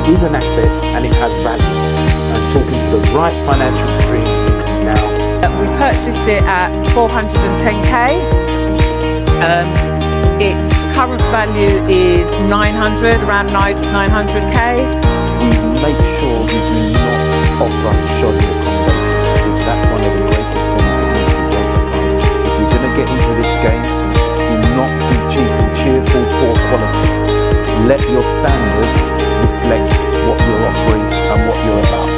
is an asset and it has value. And talking to the right financial stream, you can now. We purchased it at 410k. Its current value is 900, around 900k. We make sure we do not offer shoddy accommodation. That's one of the greatest things that needs to be emphasised. If you're going to get into this game, do not do cheap and cheerful, poor quality. Let your standard reflect what you're offering and what you're about.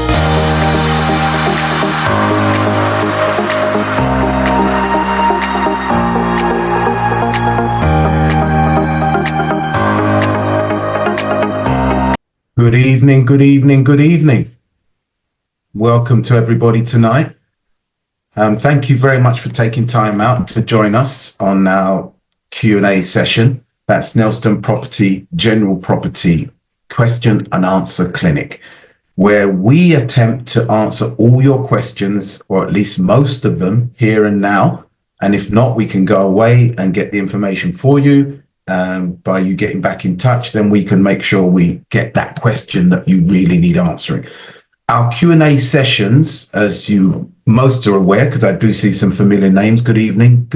Good evening, good evening, good evening. Welcome to everybody tonight. Thank you very much for taking time out to join us on our Q&A session. That's Nelson Property General Property Question and Answer Clinic, where we attempt to answer all your questions, or at least most of them, here and now. And if not, we can go away and get the information for you. By you getting back in touch, then we can make sure we get that question that you really need answering. Our Q&A sessions, as you most are aware, because I do see some familiar names. Good evening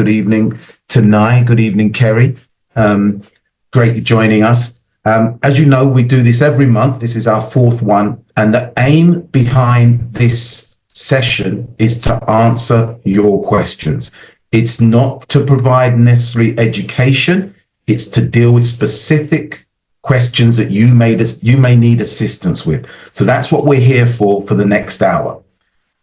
Tanai, good evening Kerry. Great you're joining us. As you know, we do this every month. This is our fourth one, and the aim behind this session is to answer your questions. It's not to provide necessarily education. It's to deal with specific questions that you may need assistance with. So that's what we're here for the next hour.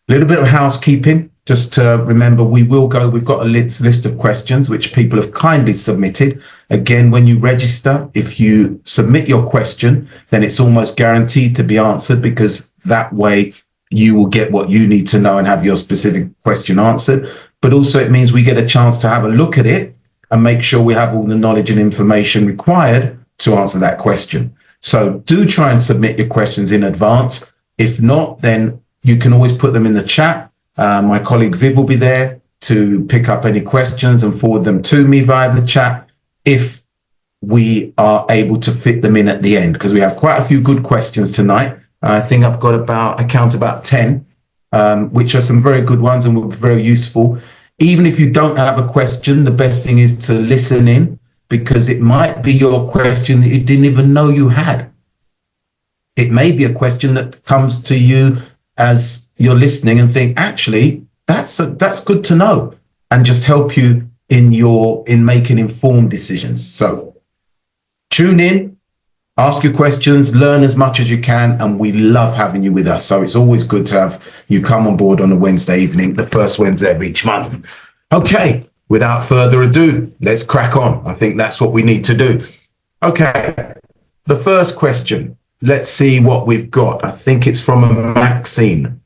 A little bit of housekeeping, just to remember, we've got a list of questions which people have kindly submitted. Again, when you register, if you submit your question, then it's almost guaranteed to be answered, because that way you will get what you need to know and have your specific question answered. But also it means we get a chance to have a look at it and make sure we have all the knowledge and information required to answer that question. So do try and submit your questions in advance. If not, then you can always put them in the chat. My colleague Viv will be there to pick up any questions and forward them to me via the chat if we are able to fit them in at the end, because we have quite a few good questions tonight. I think I've got about 10, which are some very good ones and will be very useful. Even if you don't have a question, the best thing is to listen in, because it might be your question that you didn't even know you had. It may be a question that comes to you as you're listening and think, actually, that's good to know, and just help you in making informed decisions. So tune in, ask your questions, learn as much as you can, and we love having you with us. So it's always good to have you come on board on a Wednesday evening, the first Wednesday of each month. Okay, without further ado, let's crack on. I think that's what we need to do. Okay, the first question. Let's see what we've got. I think it's from Maxine.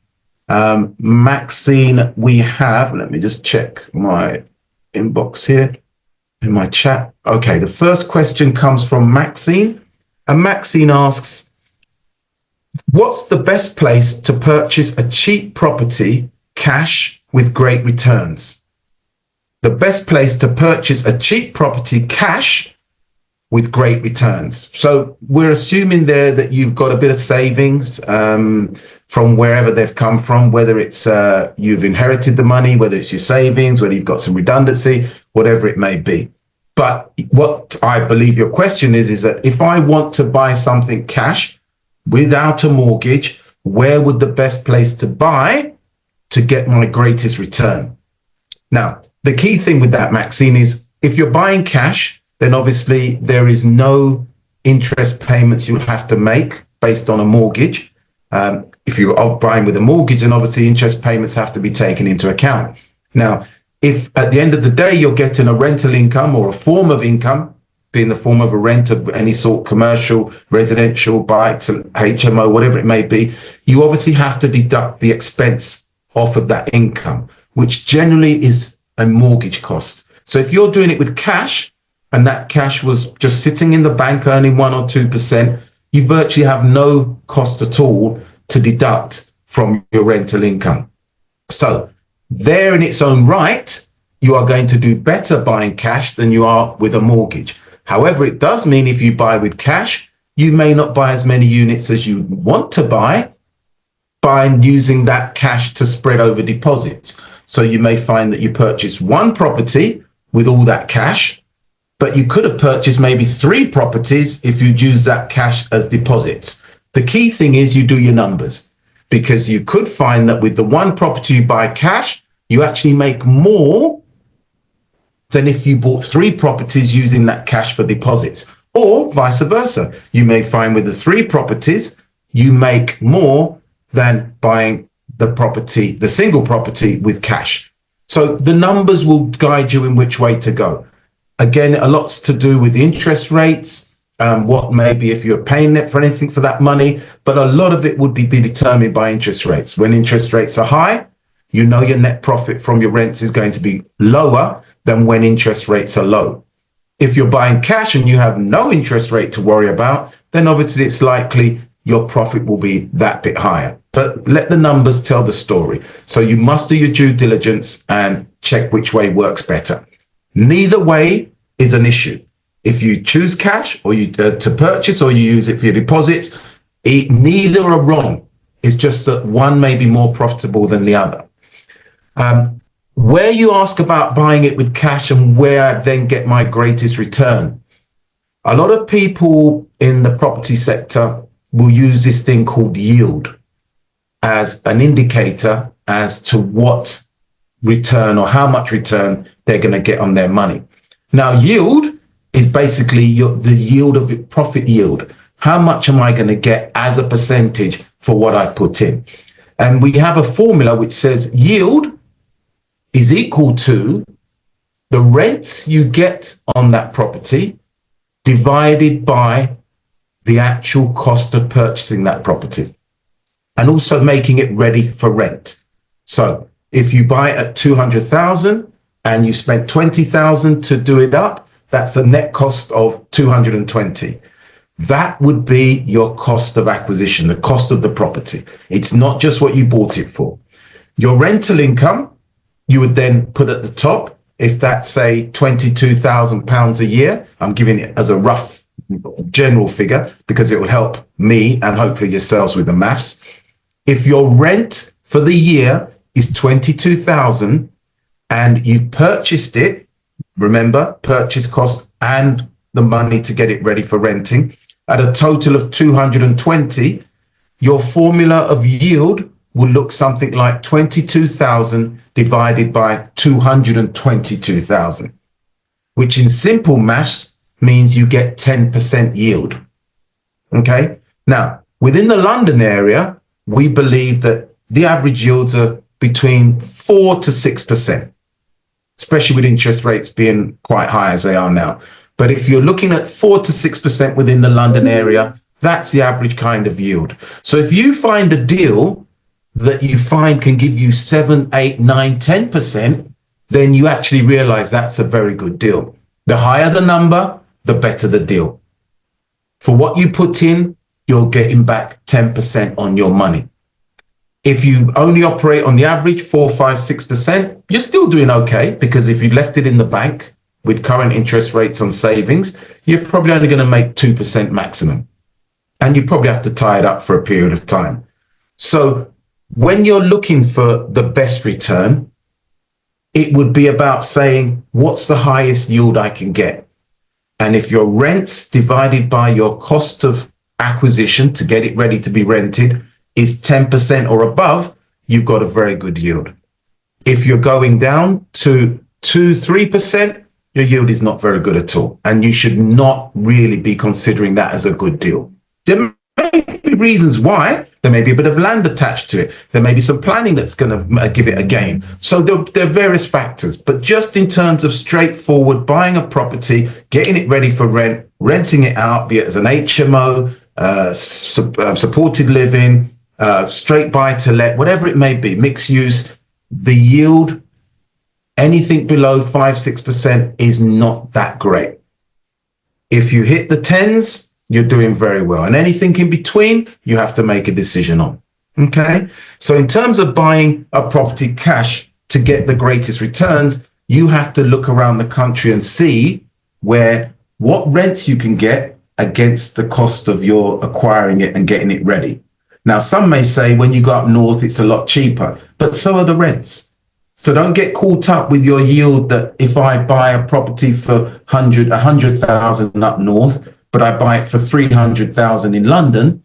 Maxine, we have, let me just check my inbox here in my chat. Okay, the first question comes from Maxine. And Maxine asks, what's the best place to purchase a cheap property cash with great returns? The best place to purchase a cheap property cash with great returns. So we're assuming there that you've got a bit of savings from wherever they've come from, whether it's you've inherited the money, whether it's your savings, whether you've got some redundancy, whatever it may be. But what I believe your question is that if I want to buy something cash without a mortgage, where would the best place to buy to get my greatest return? Now, the key thing with that, Maxine, is if you're buying cash, then obviously there is no interest payments you would have to make based on a mortgage. If you are buying with a mortgage, then obviously interest payments have to be taken into account. Now, if at the end of the day you're getting a rental income or a form of income, being the form of a rent of any sort, commercial, residential, bikes, HMO, whatever it may be, you obviously have to deduct the expense off of that income, which generally is a mortgage cost. So if you're doing it with cash, and that cash was just sitting in the bank earning 1 or 2%, you virtually have no cost at all to deduct from your rental income. So there in its own right, you are going to do better buying cash than you are with a mortgage. However, it does mean if you buy with cash, you may not buy as many units as you want to buy by using that cash to spread over deposits. So you may find that you purchase one property with all that cash, but you could have purchased maybe 3 properties if you'd use that cash as deposits. The key thing is you do your numbers, because you could find that with the one property you buy cash, you actually make more than if you bought 3 properties using that cash for deposits, or vice versa. You may find with the 3 properties, you make more than buying the single property with cash. So the numbers will guide you in which way to go. Again, a lot's to do with the interest rates, what maybe if you're paying it for anything for that money, but a lot of it would be determined by interest rates. When interest rates are high, you know your net profit from your rents is going to be lower than when interest rates are low. If you're buying cash and you have no interest rate to worry about, then obviously it's likely your profit will be that bit higher. But let the numbers tell the story. So you must do your due diligence and check which way works better. Neither way is an issue. If you choose cash or you to purchase, or you use it for your deposits, neither are wrong. It's just that one may be more profitable than the other. Where you ask about buying it with cash and where I then get my greatest return, a lot of people in the property sector will use this thing called yield as an indicator as to what return or how much return they're going to get on their money. Now, yield is basically the yield of your profit yield. How much am I going to get as a percentage for what I put in? And we have a formula which says yield is equal to the rents you get on that property divided by the actual cost of purchasing that property, and also making it ready for rent. So if you buy it at 200,000 and you spent 20,000 to do it up, that's a net cost of 220. That would be your cost of acquisition, the cost of the property. It's not just what you bought it for. Your rental income, you would then put at the top. If that's, say, £22,000 a year, I'm giving it as a rough general figure because it will help me and hopefully yourselves with the maths. If your rent for the year is 22,000 and you've purchased it, remember, purchase cost and the money to get it ready for renting, at a total of 220, your formula of yield will look something like 22,000 divided by 222,000, which in simple maths means you get 10% yield. Okay. Now, within the London area, we believe that the average yields are between 4 to 6%, especially with interest rates being quite high as they are now. But if you're looking at 4 to 6% within the London area, that's the average kind of yield. So if you find a deal that you find can give you 7, 8, 9, 10%, then you actually realize that's a very good deal. The higher the number, the better the deal. For what you put in, you're getting back 10% on your money. If you only operate on the average 4, 5, 6%, you're still doing okay, because if you left it in the bank with current interest rates on savings, you're probably only going to make 2% maximum. And you probably have to tie it up for a period of time. So when you're looking for the best return, it would be about saying, what's the highest yield I can get? And if your rents divided by your cost of acquisition to get it ready to be rented is 10% or above, you've got a very good yield. If you're going down to 2, 3%, your yield is not very good at all. And you should not really be considering that as a good deal. There may be reasons why. There may be a bit of land attached to it. There may be some planning that's going to give it a gain. So there are various factors. But just in terms of straightforward buying a property, getting it ready for rent, renting it out, be it as an HMO, supported living, straight buy to let, whatever it may be, mixed use, the yield, anything below 5, 6% is not that great. If you hit the 10s, you're doing very well. And anything in between, you have to make a decision on. Okay. So in terms of buying a property cash to get the greatest returns, you have to look around the country and see what rents you can get against the cost of your acquiring it and getting it ready. Now, some may say when you go up north, it's a lot cheaper, but so are the rents. So don't get caught up with your yield that if I buy a property for 100,000 up north, but I buy it for 300,000 in London,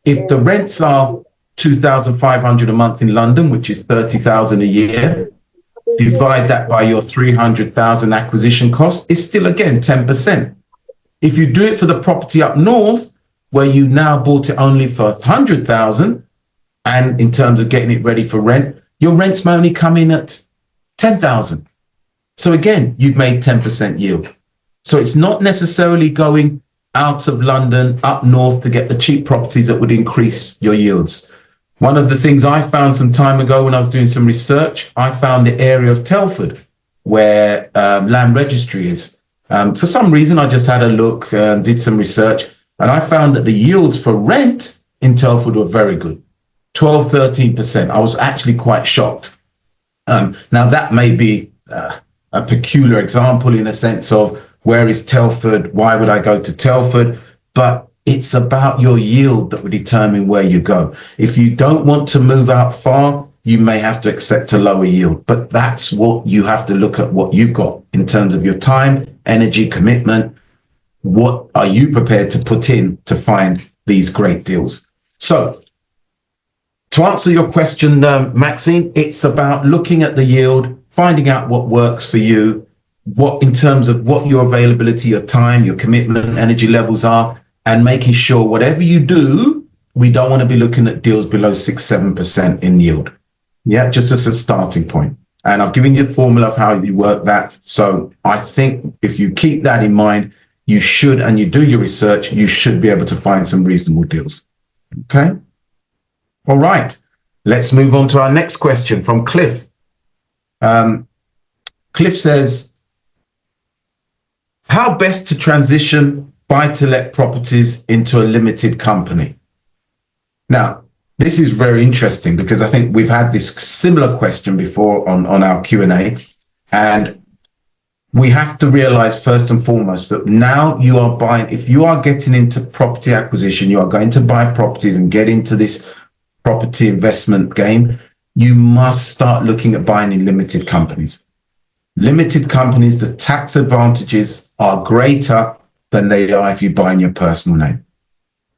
if the rents are 2,500 a month in London, which is 30,000 a year, divide that by your 300,000 acquisition cost, it's still again 10%. If you do it for the property up north, where you now bought it only for 100,000, and in terms of getting it ready for rent, your rents may only come in at 10,000. So again, you've made 10% yield. So it's not necessarily going out of London up north to get the cheap properties that would increase your yields. One of the things I found some time ago when I was doing some research, I found the area of Telford where land registry is. For some reason, I just had a look, did some research, and I found that the yields for rent in Telford were very good, 12, 13%. I was actually quite shocked. Now, that may be a peculiar example in a sense of where is Telford? Why would I go to Telford? But it's about your yield that will determine where you go. If you don't want to move out far, you may have to accept a lower yield. But that's what you have to look at, what you've got in terms of your time, energy, commitment. What are you prepared to put in to find these great deals? So to answer your question, Maxine, it's about looking at the yield, finding out what works for you, what in terms of what your availability, your time, your commitment, energy levels are, and making sure whatever you do, we don't want to be looking at deals below 6-7% in yield. Yeah, just as a starting point. And I've given you a formula of how you work that. So I think if you keep that in mind, you should, and you do your research, you should be able to find some reasonable deals. Okay. All right. Let's move on to our next question from Cliff. Cliff says, how best to transition buy-to-let properties into a limited company? Now, this is very interesting because I think we've had this similar question before on our Q&A, and we have to realize first and foremost that now you are buying, if you are getting into property acquisition, you are going to buy properties and get into this property investment game, you must start looking at buying in limited companies. Limited companies, the tax advantages are greater than they are if you buy in your personal name.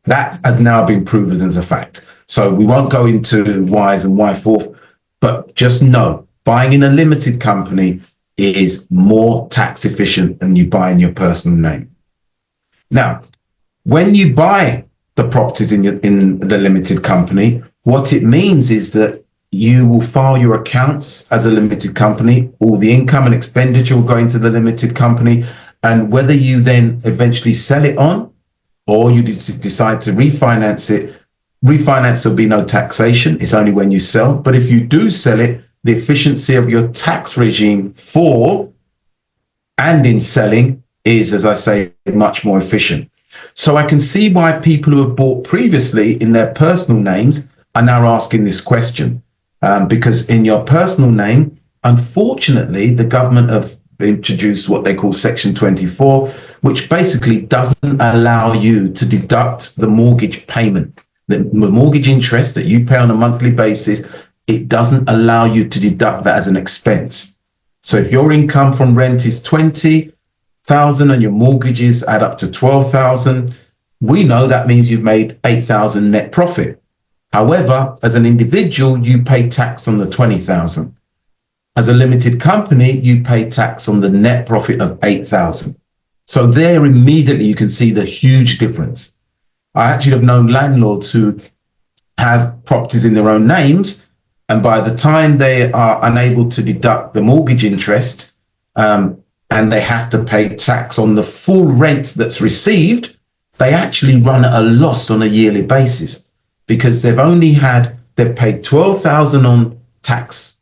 That has now been proven as a fact. So we won't go into whys and why forth, but just know buying in a limited company is more tax efficient than you buy in your personal name. Now, when you buy the properties in the limited company, what it means is that you will file your accounts as a limited company. All the income and expenditure will go into the limited company. And whether you then eventually sell it on or you decide to refinance it, there'll be no taxation. It's only when you sell. But if you do sell it, the efficiency of your tax regime for and in selling is, as I say, much more efficient. So I can see why people who have bought previously in their personal names are now asking this question. Because in your personal name, unfortunately, the government have introduced what they call Section 24, which basically doesn't allow you to deduct the mortgage payment, the mortgage interest that you pay on a monthly basis. It doesn't allow you to deduct that as an expense. So if your income from rent is 20,000 and your mortgages add up to 12,000, we know that means you've made 8,000 net profit. However, as an individual, you pay tax on the 20,000. As a limited company, you pay tax on the net profit of 8,000. So there immediately you can see the huge difference. I actually have known landlords who have properties in their own names, and by the time they are unable to deduct the mortgage interest, and they have to pay tax on the full rent that's received, they actually run at a loss on a yearly basis because they've paid 12,000 on tax.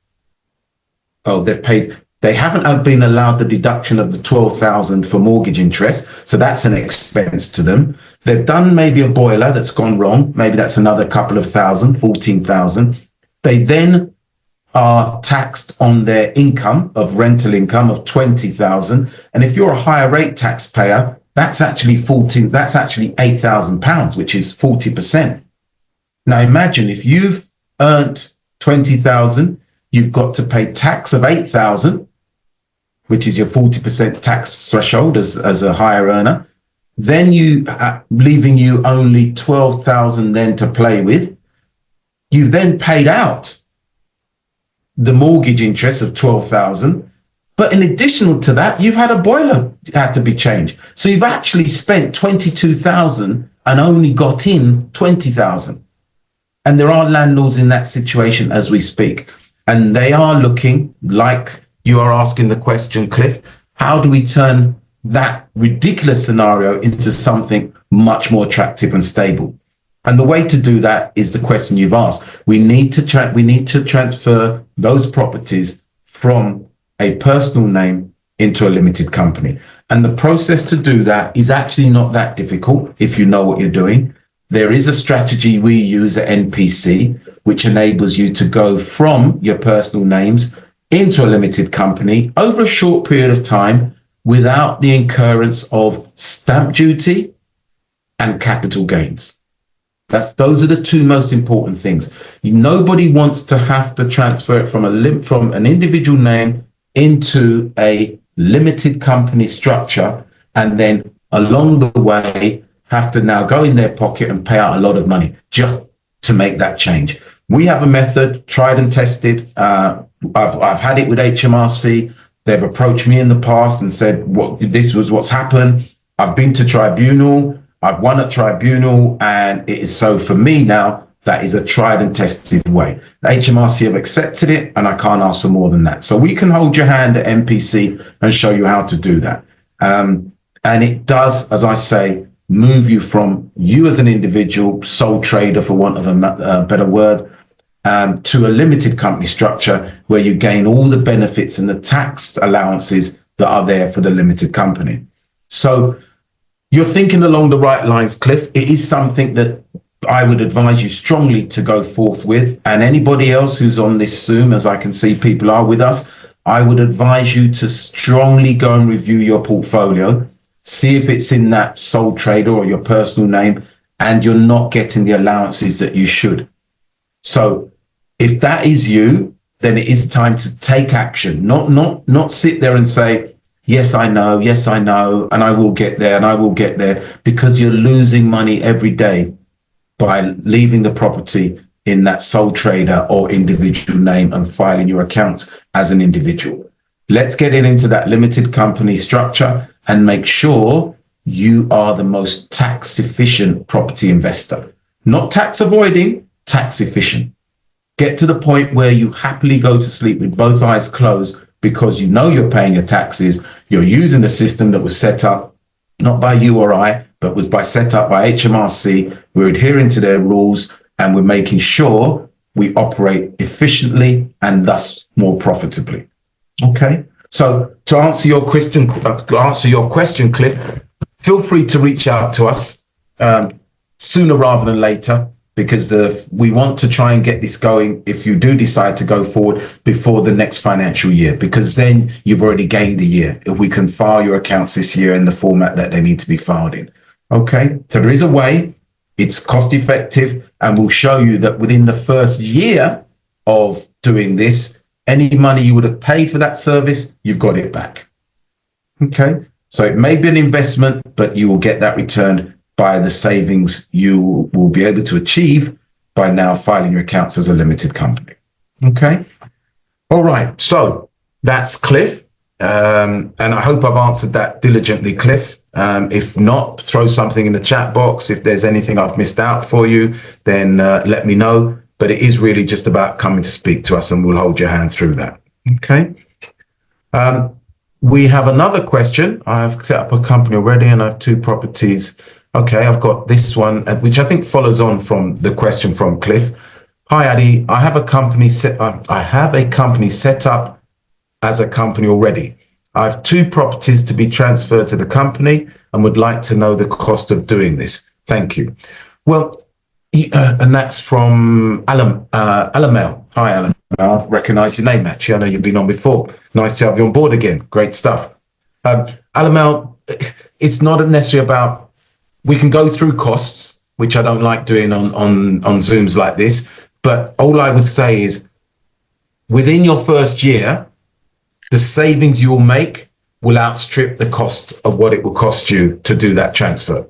Oh, they haven't been allowed the deduction of the 12,000 for mortgage interest. So that's an expense to them. They've done maybe a boiler that's gone wrong. Maybe that's another couple of thousand, 14,000. They then are taxed on their income of rental income of 20,000. And if you're a higher rate taxpayer, that's actually £8,000, which is 40%. Now imagine if you've earned 20,000, you've got to pay tax of 8,000, which is your 40% tax threshold as a higher earner. Then leaving you only 12,000 then to play with. You've then paid out the mortgage interest of 12,000. But in addition to that, you've had a boiler had to be changed. So you've actually spent 22,000 and only got in 20,000. And there are landlords in that situation as we speak. And they are looking, like you are asking the question, Cliff, how do we turn that ridiculous scenario into something much more attractive and stable? And the way to do that is the question you've asked. We need to transfer those properties from a personal name into a limited company. And the process to do that is actually not that difficult if you know what you're doing. There is a strategy we use at NPC, which enables you to go from your personal names into a limited company over a short period of time without the incurrence of stamp duty and capital gains. Those are the two most important things. Nobody wants to have to transfer it from an individual name into a limited company structure and then along the way have to now go in their pocket and pay out a lot of money just to make that change. We have a method, tried and tested. I've had it with HMRC. They've approached me in the past and said, this was what's happened. I've been to tribunal. I've won at tribunal. And it is so for me now, that is a tried and tested way. The HMRC have accepted it and I can't ask for more than that. So we can hold your hand at NPC and show you how to do that. And it does, as I say, move you from you as an individual, sole trader for want of a better word, to a limited company structure where you gain all the benefits and the tax allowances that are there for the limited company. So you're thinking along the right lines, Cliff. It is something that I would advise you strongly to go forth with. And anybody else who's on this Zoom, as I can see people are with us, I would advise you to strongly go and review your portfolio, see if it's in that sole trader or your personal name, and you're not getting the allowances that you should. So if that is you, then it is time to take action, not sit there and say, yes, I know, and I will get there, because you're losing money every day by leaving the property in that sole trader or individual name and filing your accounts as an individual. Let's get it into that limited company structure and make sure you are the most tax efficient property investor. Not tax avoiding, tax efficient. Get to the point where you happily go to sleep with both eyes closed because you know you're paying your taxes. You're using a system that was set up not by you or I, but was set up by HMRC. We're adhering to their rules and we're making sure we operate efficiently and thus more profitably. Okay. So to answer your question, Cliff, feel free to reach out to us sooner rather than later, because we want to try and get this going if you do decide to go forward before the next financial year, because then you've already gained a year if we can file your accounts this year in the format that they need to be filed in. Okay, so there is a way, it's cost effective, and we'll show you that within the first year of doing this, any money you would have paid for that service, you've got it back. Okay, so it may be an investment, but you will get that returned by the savings you will be able to achieve by now filing your accounts as a limited company. Okay. All right. So that's Cliff. And I hope I've answered that diligently, Cliff. If not, throw something in the chat box. If there's anything I've missed out for you, then let me know. But it is really just about coming to speak to us and we'll hold your hand through that. Okay. We have another question. I've set up a company already and I have 2 properties. Okay, I've got this one, which I think follows on from the question from Cliff. Hi, Addy. I have a company set up as a company already. I have 2 properties to be transferred to the company and would like to know the cost of doing this. Thank you. Well, and that's from Alamel. Hi, Alamel. I recognise your name, actually. I know you've been on before. Nice to have you on board again. Great stuff. Alamel, it's not necessarily about, we can go through costs, which I don't like doing on Zooms like this. But all I would say is within your first year, the savings you'll make will outstrip the cost of what it will cost you to do that transfer.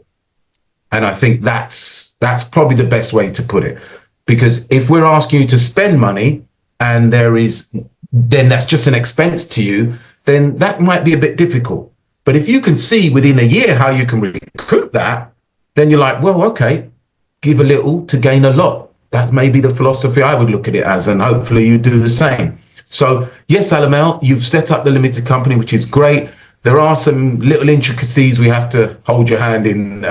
And I think that's probably the best way to put it. Because if we're asking you to spend money and then that's just an expense to you, then that might be a bit difficult. But if you can see within a year how you can recoup that, then you're like, well, okay, give a little to gain a lot. That may be the philosophy I would look at it as, and hopefully you do the same. So yes, Alamel, you've set up the limited company, which is great. There are some little intricacies we have to hold your hand in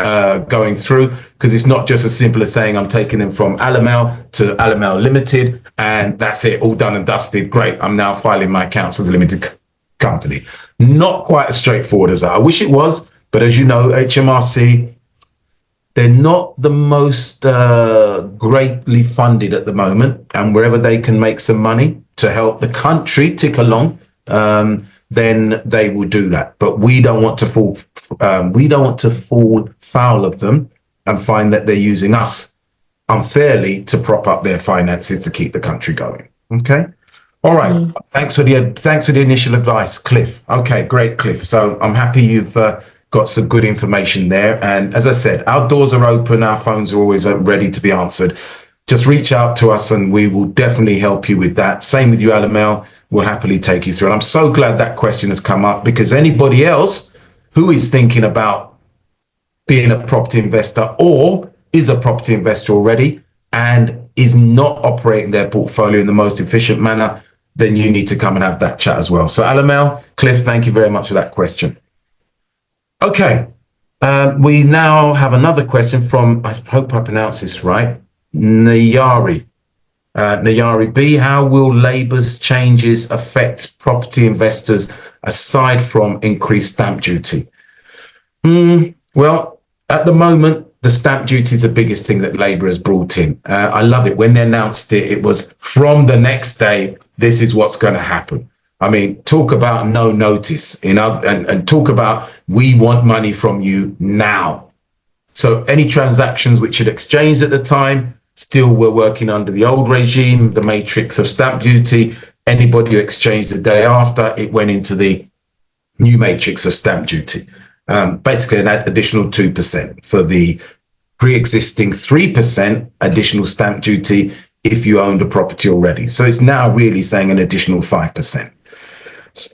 going through, because it's not just as simple as saying I'm taking them from Alamel to Alamel Limited and that's it, all done and dusted. Great, I'm now filing my accounts as a limited company. Not quite as straightforward as that. I wish it was, but as you know, HMRC, they're not the most greatly funded at the moment, and wherever they can make some money to help the country tick along, then they will do that. But we don't want to fall foul of them and find that they're using us unfairly to prop up their finances to keep the country going. Okay. All right. Thanks for the initial advice, Cliff. Okay, great, Cliff. So I'm happy you've got some good information there. And as I said, our doors are open. Our phones are always ready to be answered. Just reach out to us and we will definitely help you with that. Same with you, Alamel. We'll happily take you through. And I'm so glad that question has come up, because anybody else who is thinking about being a property investor or is a property investor already and is not operating their portfolio in the most efficient manner, then you need to come and have that chat as well. So Alamel, Cliff, thank you very much for that question. Okay, we now have another question from, I hope I pronounce this right, Nayari. Nayari B, how will Labour's changes affect property investors aside from increased stamp duty? Well, at the moment, the stamp duty is the biggest thing that Labour has brought in. I love it. When they announced it, it was from the next day, this is what's going to happen. I mean, talk about no notice, and talk about we want money from you now. So any transactions which had exchanged at the time still were working under the old regime, the matrix of stamp duty. Anybody who exchanged the day after, it went into the new matrix of stamp duty. Basically an additional 2% for the pre-existing 3% additional stamp duty if you owned a property already. So it's now really saying an additional 5%.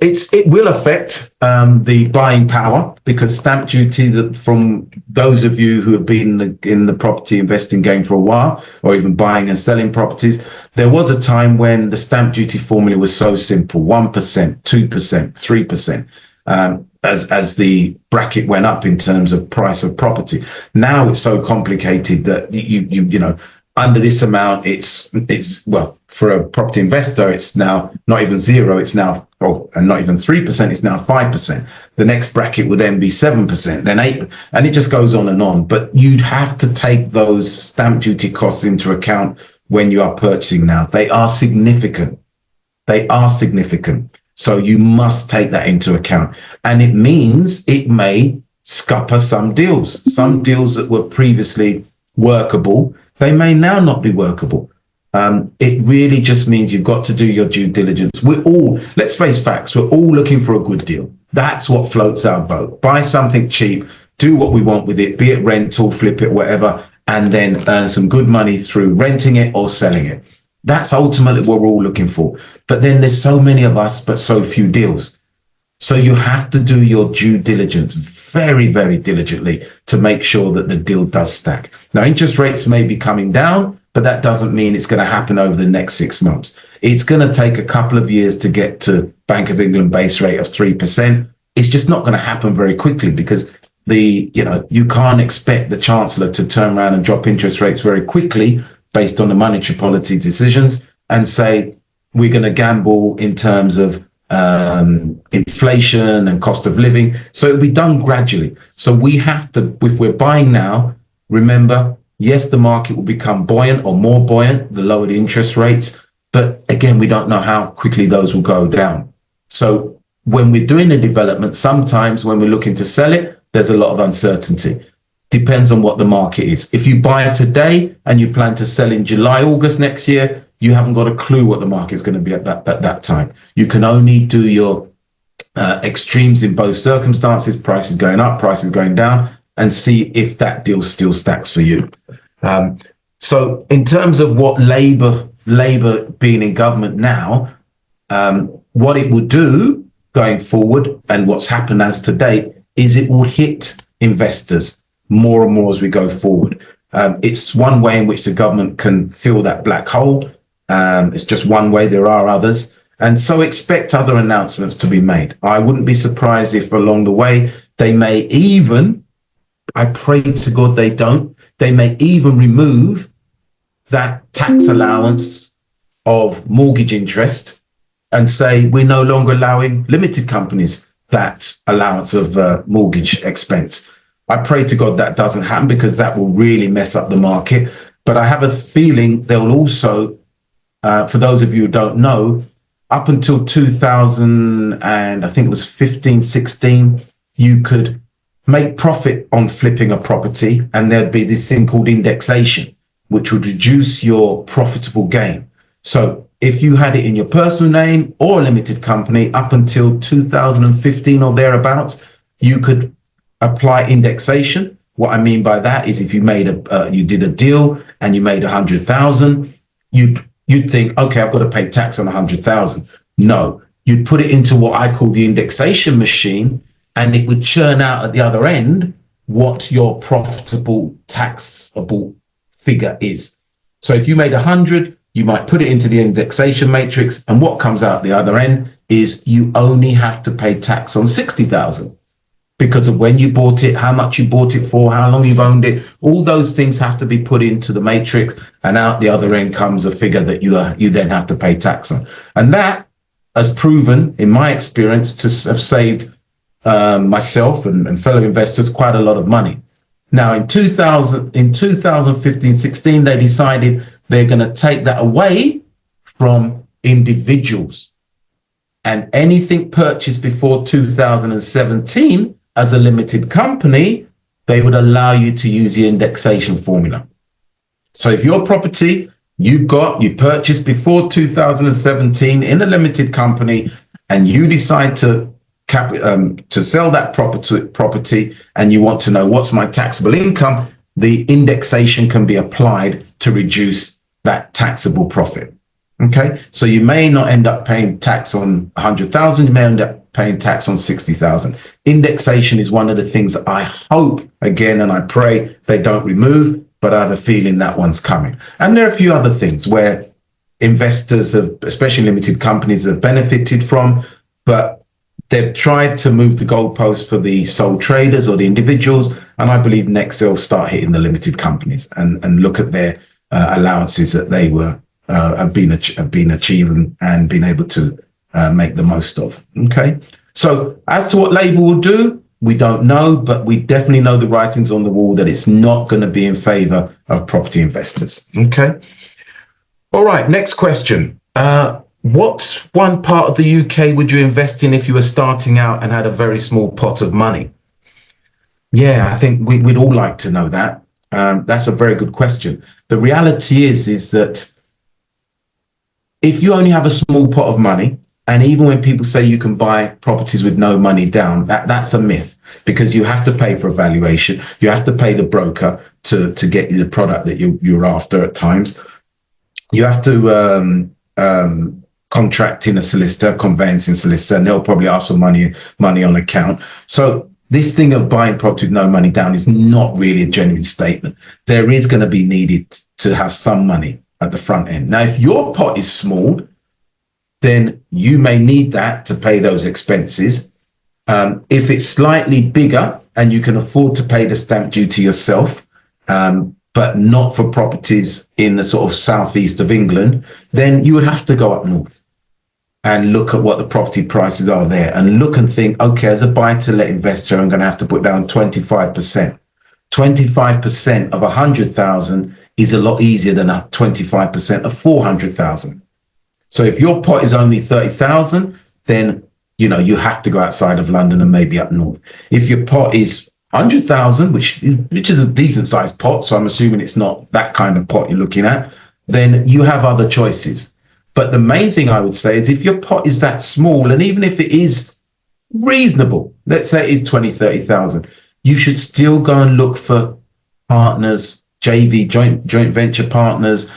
It will affect the buying power, because stamp duty, that from those of you who have been in the property investing game for a while, or even buying and selling properties, there was a time when the stamp duty formula was so simple: 1%, 2%, 3%. As the bracket went up in terms of price of property. Now it's so complicated that you know, under this amount, it's well, for a property investor, it's now not even 0, it's now, and not even 3%, it's now 5%. The next bracket would then be 7%, then 8%, and it just goes on and on. But you'd have to take those stamp duty costs into account when you are purchasing now. They are significant. They are significant. So you must take that into account. And it means it may scupper some deals. Some deals that were previously workable, they may now not be workable. It really just means you've got to do your due diligence. We're all, let's face facts, we're all looking for a good deal. That's what floats our boat. Buy something cheap, do what we want with it, be it rental, flip it, whatever, and then earn some good money through renting it or selling it. That's ultimately what we're all looking for. But then there's so many of us, but so few deals. So you have to do your due diligence very, very diligently to make sure that the deal does stack. Now, interest rates may be coming down, but that doesn't mean it's going to happen over the next 6 months. It's going to take a couple of years to get to Bank of England base rate of 3%. It's just not going to happen very quickly, because you can't expect the Chancellor to turn around and drop interest rates very quickly based on the monetary policy decisions and say, we're going to gamble in terms of inflation and cost of living. So it'll be done gradually. So we have to, if we're buying now, remember, yes, the market will become buoyant or more buoyant, the lower the interest rates. But again, we don't know how quickly those will go down. So when we're doing a development, sometimes when we're looking to sell it, there's a lot of uncertainty. Depends on what the market is. If you buy today and you plan to sell in July, August next year, you haven't got a clue what the market is going to be at that time. You can only do your extremes in both circumstances, prices going up, prices going down, and see if that deal still stacks for you. So in terms of what Labour being in government now, what it will do going forward and what's happened as to date is it will hit investors more and more as we go forward. It's one way in which the government can fill that black hole. It's just one way. There are others. And so expect other announcements to be made. I wouldn't be surprised if along the way they may even, I pray to God they don't, they may even remove that tax allowance of mortgage interest and say we're no longer allowing limited companies that allowance of mortgage expense. I pray to God that doesn't happen, because that will really mess up the market. But I have a feeling they'll also, for those of you who don't know, up until 2000 and I think it was 15, 16, you could make profit on flipping a property, and there'd be this thing called indexation, which would reduce your profitable gain. So if you had it in your personal name or a limited company up until 2015 or thereabouts, you could apply indexation. What I mean by that is if you made you did a deal and you made 100,000, you'd think, okay, I've got to pay tax on 100,000. No, you'd put it into what I call the indexation machine, and it would churn out at the other end what your profitable taxable figure is. So if you made 100, you might put it into the indexation matrix, and what comes out the other end is you only have to pay tax on 60,000 because of when you bought it, how much you bought it for, how long you've owned it. All those things have to be put into the matrix, and out the other end comes a figure that you then have to pay tax on. And that has proven, in my experience, to have saved myself and fellow investors quite a lot of money. Now, in 2015, 16, they decided they're going to take that away from individuals. And anything purchased before 2017 as a limited company, they would allow you to use the indexation formula. So if your property you purchased before 2017 in a limited company, and you decide to sell that property, and you want to know what's my taxable income, the indexation can be applied to reduce that taxable profit. Okay, so you may not end up paying tax on 100,000, you may end up paying tax on 60,000. Indexation is one of the things that I hope, again, and I pray they don't remove, but I have a feeling that one's coming. And there are a few other things where investors, especially limited companies, have benefited from, but they've tried to move the goalpost for the sole traders or the individuals, and I believe next they'll start hitting the limited companies and look at their allowances that they have been achieving and been able to make the most of. Okay, so as to what Labour will do, we don't know, but we definitely know the writing's on the wall that it's not going to be in favour of property investors. Okay, all right, next question. What one part of the UK would you invest in if you were starting out and had a very small pot of money? Yeah, I think we'd all like to know that. That's a very good question. The reality is that if you only have a small pot of money, and even when people say you can buy properties with no money down, that's a myth, because you have to pay for a valuation. You have to pay the broker to get you the product that you're after at times. You have to contract in a solicitor, conveyancing solicitor, and they'll probably ask for money on account. So this thing of buying property with no money down is not really a genuine statement. There is going to be needed to have some money at the front end. Now, if your pot is small, then you may need that to pay those expenses. If it's slightly bigger and you can afford to pay the stamp duty yourself, but not for properties in the sort of southeast of England, then you would have to go up north and look at what the property prices are there and look and think, okay, as a buy-to-let investor, I'm going to have to put down 25%. 25% of 100,000 is a lot easier than 25% of 400,000. So if your pot is only 30,000, then you have to go outside of London and maybe up north. If your pot is 100,000, which is a decent sized pot, so I'm assuming it's not that kind of pot you're looking at, then you have other choices. But the main thing I would say is if your pot is that small, and even if it is reasonable, let's say it is 20, 30,000, you should still go and look for partners, JV, joint venture partners,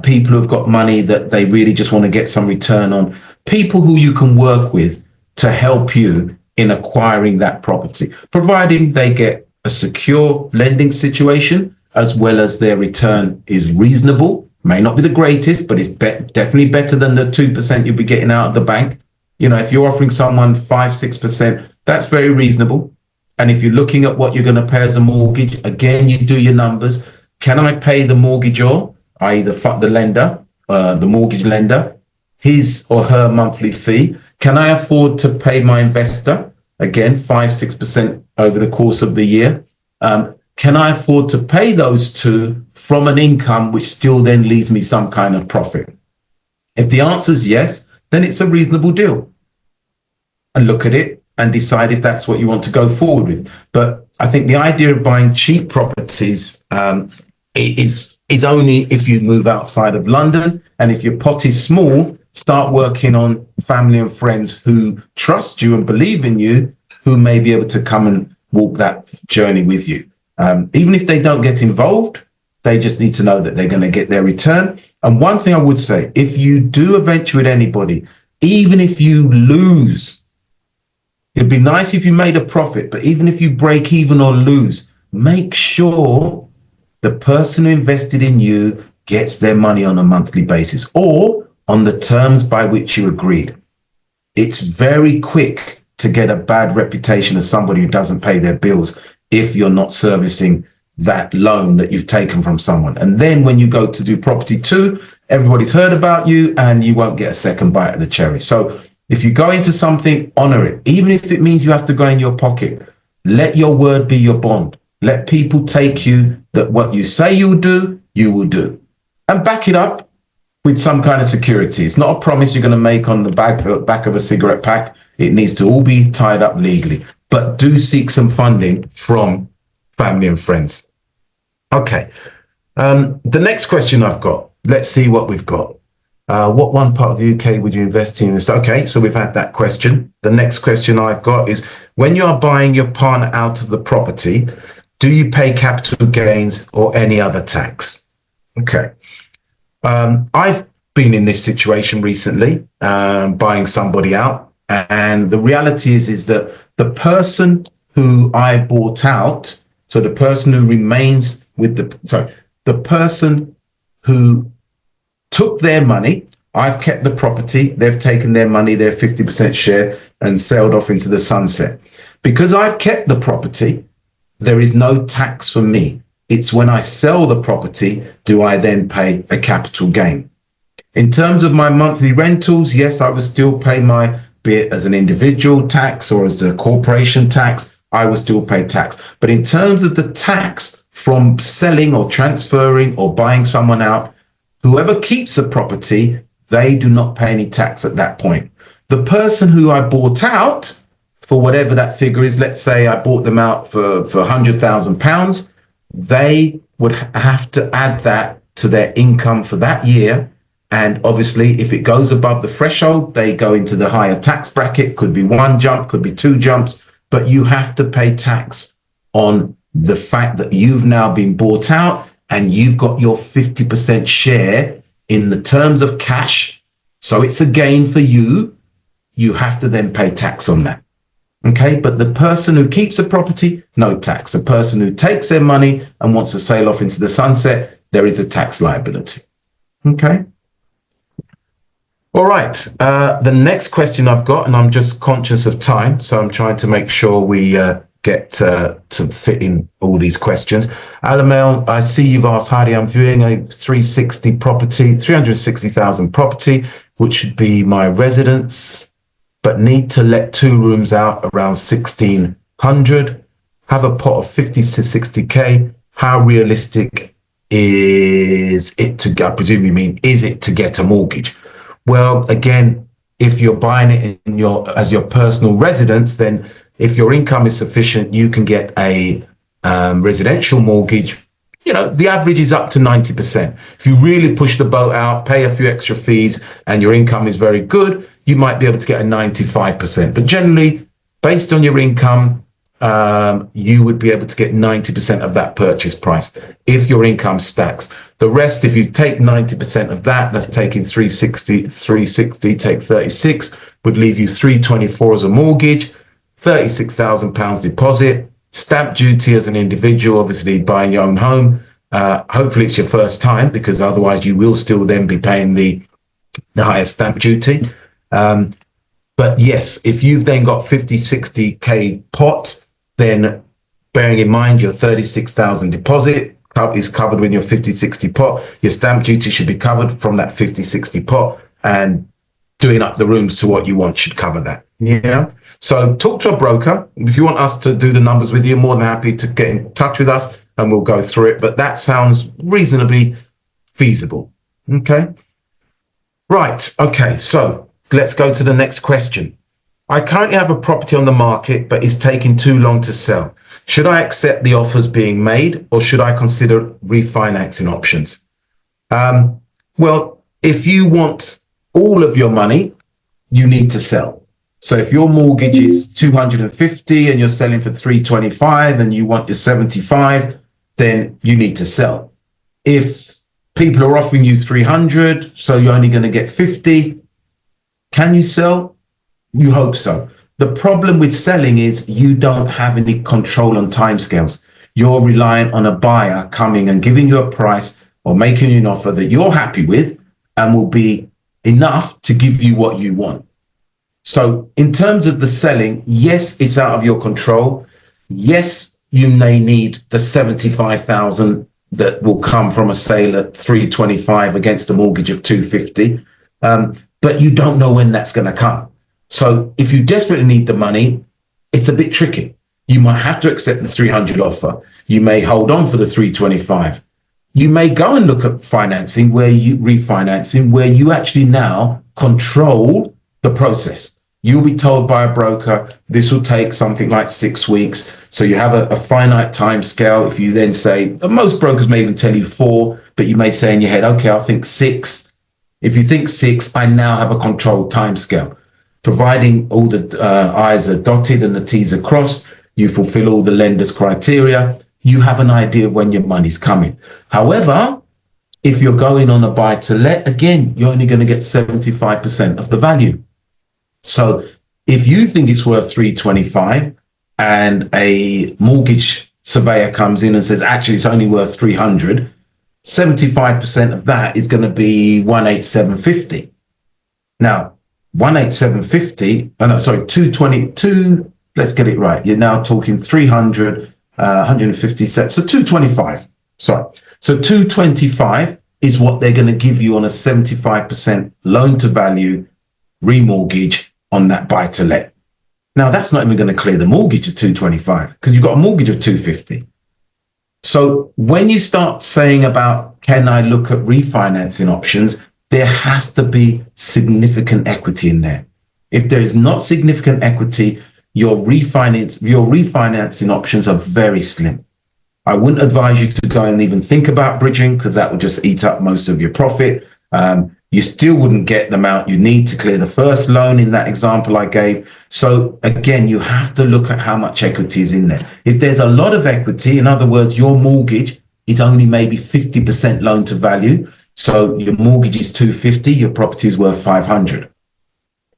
people who've got money that they really just want to get some return on, people who you can work with to help you in acquiring that property, providing they get a secure lending situation as well as their return is reasonable. May not be the greatest, but it's definitely better than the 2% you'll be getting out of the bank. You know, if you're offering someone 5-6%, that's very reasonable. And if you're looking at what you're going to pay as a mortgage, again, you do your numbers. Can I pay the mortgagor, i.e. the lender, the mortgage lender, his or her monthly fee? Can I afford to pay my investor, again, 5-6% over the course of the year? Can I afford to pay those two from an income which still then leaves me some kind of profit? If the answer is yes, then it's a reasonable deal. And look at it and decide if that's what you want to go forward with. But I think the idea of buying cheap properties is only if you move outside of London, and if your pot is small, start working on family and friends who trust you and believe in you, who may be able to come and walk that journey with you. Even if they don't get involved, they just need to know that they're going to get their return. And one thing I would say, if you do a venture with anybody, even if you lose, it'd be nice if you made a profit, but even if you break even or lose, make sure the person who invested in you gets their money on a monthly basis or on the terms by which you agreed. It's very quick to get a bad reputation as somebody who doesn't pay their bills if you're not servicing that loan that you've taken from someone. And then when you go to do property 2, everybody's heard about you and you won't get a second bite of the cherry. So if you go into something, honor it. Even if it means you have to go in your pocket, let your word be your bond. Let people take you that what you say you will do. And back it up with some kind of security. It's not a promise you're going to make on the back of a cigarette pack. It needs to all be tied up legally. But do seek some funding from family and friends. Okay. The next question I've got, let's see what we've got. What one part of the UK would you invest in? Okay, so we've had that question. The next question I've got is, when you are buying your partner out of the property, do you pay capital gains or any other tax? Okay. I've been in this situation recently, buying somebody out. And the reality is that the person who I bought out, so the person who remains with the person who took their money, I've kept the property, they've taken their money, their 50% share, and sailed off into the sunset. Because I've kept the property, there is no tax for me. It's when I sell the property, do I then pay a capital gain. In terms of my monthly rentals, yes, I would still pay my, be it as an individual tax or as a corporation tax, I will still pay tax. But in terms of the tax from selling or transferring or buying someone out, whoever keeps the property, they do not pay any tax at that point. The person who I bought out, for whatever that figure is, let's say I bought them out for £100,000, they would have to add that to their income for that year. And obviously, if it goes above the threshold, they go into the higher tax bracket. Could be one jump, could be two jumps, but you have to pay tax on the fact that you've now been bought out and you've got your 50% share in the terms of cash. So it's a gain for you. You have to then pay tax on that. Okay, but the person who keeps the property, no tax. The person who takes their money and wants to sail off into the sunset, there is a tax liability. Okay. All right. The next question I've got, and I'm just conscious of time, so I'm trying to make sure we get to fit in all these questions. Alamel, I see you've asked, Heidi, I'm viewing a 360,000 property, which should be my residence, but need to let 2 rooms out around 1,600, have a pot of 50 to 60K. How realistic is it to, I presume you mean, is it to get a mortgage? Well, again, if you're buying it in as your personal residence, then if your income is sufficient, you can get a residential mortgage. You know, the average is up to 90%. If you really push the boat out, pay a few extra fees, and your income is very good, you might be able to get a 95%. But generally, based on your income, you would be able to get 90% of that purchase price if your income stacks. The rest, if you take 90% of that, that's taking 360, take 36, would leave you 324 as a mortgage, £36,000 deposit, stamp duty as an individual, obviously buying your own home. Hopefully it's your first time, because otherwise you will still then be paying the higher stamp duty. But yes, if you've then got 50, 60K pot, then bearing in mind your 36,000 deposit is covered with your 50, 60 pot, your stamp duty should be covered from that 50, 60 pot, and doing up the rooms to what you want should cover that. Yeah. So talk to a broker. If you want us to do the numbers with you, more than happy to get in touch with us and we'll go through it. But that sounds reasonably feasible. Okay. Right. Okay. So let's go to the next question. I currently have a property on the market, but it's taking too long to sell. Should I accept the offers being made, or should I consider refinancing options? Well, if you want all of your money, you need to sell. So if your mortgage is 250 and you're selling for 325 and you want your 75, then you need to sell. If people are offering you 300, so you're only going to get 50, can you sell? You hope so. The problem with selling is you don't have any control on timescales. You're reliant on a buyer coming and giving you a price or making you an offer that you're happy with and will be enough to give you what you want. So in terms of the selling, yes, it's out of your control. Yes, you may need the 75,000 that will come from a sale at 325 against a mortgage of 250. But you don't know when that's going to come. So if you desperately need the money, it's a bit tricky. You might have to accept the 300 offer. You may hold on for the 325. You may go and look at refinancing where you actually now control the process. You'll be told by a broker, this will take something like 6 weeks. So you have a finite time scale. If you then say, most brokers may even tell you 4, but you may say in your head, okay, I'll think 6. If you think 6, I now have a controlled time scale. Providing all the I's are dotted and the T's are crossed, you fulfill all the lender's criteria, you have an idea of when your money's coming. However, if you're going on a buy to let, again, you're only going to get 75% of the value. So if you think it's worth 325 and a mortgage surveyor comes in and says, actually, it's only worth 300, 75% of that is going to be 18750. Now, 18750, 222, let's get it right. You're now talking 300, 150 cents, so 225. Sorry. So 225 is what they're going to give you on a 75% loan to value remortgage on that buy to let. Now, that's not even going to clear the mortgage of 225 because you've got a mortgage of 250. So when you start saying about, can I look at refinancing options, there has to be significant equity in there. If there is not significant equity, your refinancing options are very slim. I wouldn't advise you to go and even think about bridging because that would just eat up most of your profit. You still wouldn't get the amount you need to clear the first loan in that example I gave. So again, you have to look at how much equity is in there. If there's a lot of equity, in other words, your mortgage is only maybe 50% loan to value. So your mortgage is 250, your property is worth 500.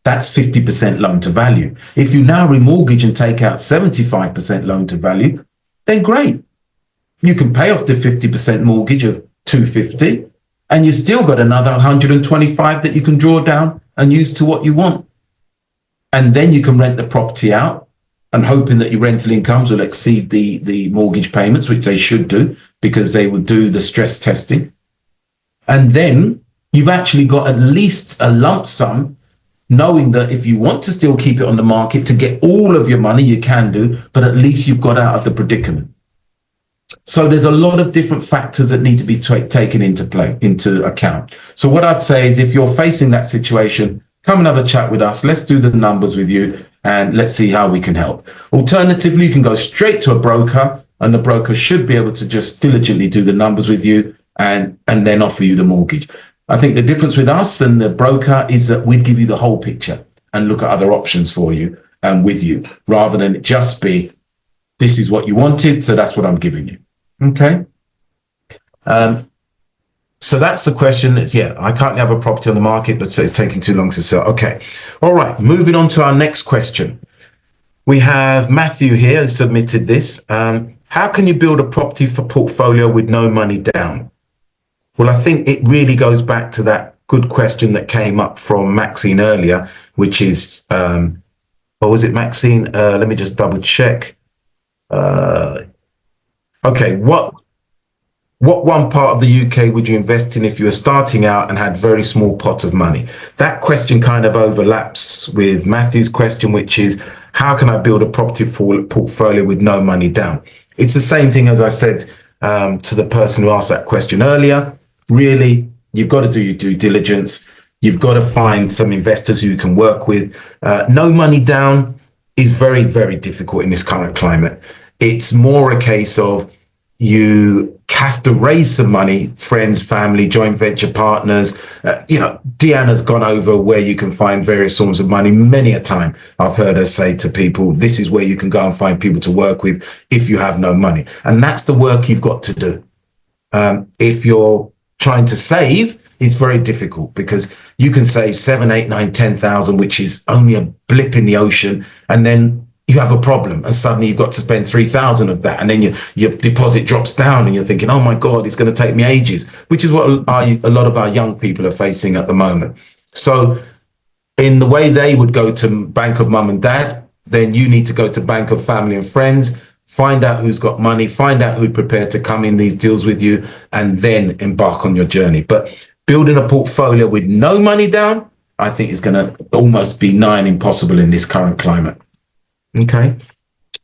That's 50% loan to value. If you now remortgage and take out 75% loan to value, then great. You can pay off the 50% mortgage of 250 and you've still got another 125 that you can draw down and use to what you want. And then you can rent the property out and hoping that your rental incomes will exceed the mortgage payments, which they should do because they would do the stress testing. And then you've actually got at least a lump sum, knowing that if you want to still keep it on the market to get all of your money, you can do, but at least you've got out of the predicament. So there's a lot of different factors that need to be taken into account. So what I'd say is if you're facing that situation, come and have a chat with us. Let's do the numbers with you and let's see how we can help. Alternatively, you can go straight to a broker, and the broker should be able to just diligently do the numbers with you and then offer you the mortgage. I think the difference with us and the broker is that we'd give you the whole picture and look at other options for you and with you, rather than it just be, this is what you wanted, so that's what I'm giving you. Okay. So that's the question. I currently have a property on the market, but it's taking too long to sell. Okay. All right. Moving on to our next question. We have Matthew here who submitted this. How can you build a property for portfolio with no money down? Well, I think it really goes back to that good question that came up from Maxine earlier, which is, what was it, Maxine? Let me just double check. Okay, what one part of the UK would you invest in if you were starting out and had very small pot of money? That question kind of overlaps with Matthew's question, which is, how can I build a property portfolio with no money down? It's the same thing as I said to the person who asked that question earlier. Really, you've got to do your due diligence. You've got to find some investors who you can work with. No money down is very, very difficult in this current climate. It's more a case of you have to raise some money, friends, family, joint venture partners. Deanna's gone over where you can find various forms of money. Many a time I've heard her say to people, this is where you can go and find people to work with if you have no money. And that's the work you've got to do. If you're trying to save, it's very difficult, because you can save 7, 8, 9, 10,000, which is only a blip in the ocean. And then you have a problem and suddenly you've got to spend 3,000 of that. And then your deposit drops down and you're thinking, oh my God, it's going to take me ages, which is what a lot of our young people are facing at the moment. So in the way they would go to Bank of Mum and Dad, then you need to go to Bank of Family and Friends, find out who's got money, find out who's prepared to come in these deals with you, and then embark on your journey. But building a portfolio with no money down, I think is going to almost be nigh impossible in this current climate. Okay.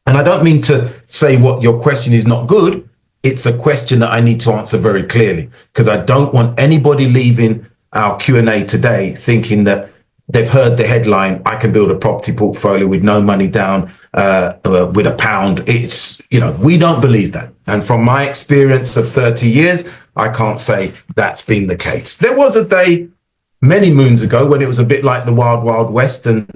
And I don't mean to say what your question is not good. It's a question that I need to answer very clearly, because I don't want anybody leaving our Q&A today thinking that they've heard the headline, I can build a property portfolio with no money down, with £1. It's, we don't believe that. And from my experience of 30 years, I can't say that's been the case. There was a day many moons ago when it was a bit like the Wild Wild West, and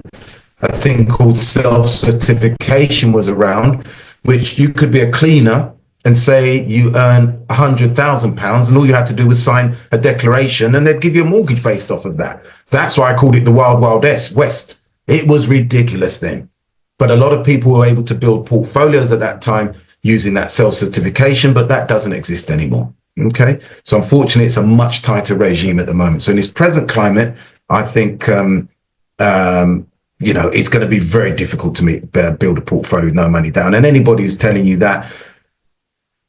a thing called self-certification was around, which you could be a cleaner and say you earn £100,000, and all you had to do was sign a declaration and they'd give you a mortgage based off of that. That's why I called it the Wild Wild West. It was ridiculous then. But a lot of people were able to build portfolios at that time using that self-certification, but that doesn't exist anymore. Okay. So unfortunately, it's a much tighter regime at the moment. So in this present climate, I think, it's going to be very difficult to build a portfolio with no money down. And anybody who's telling you that,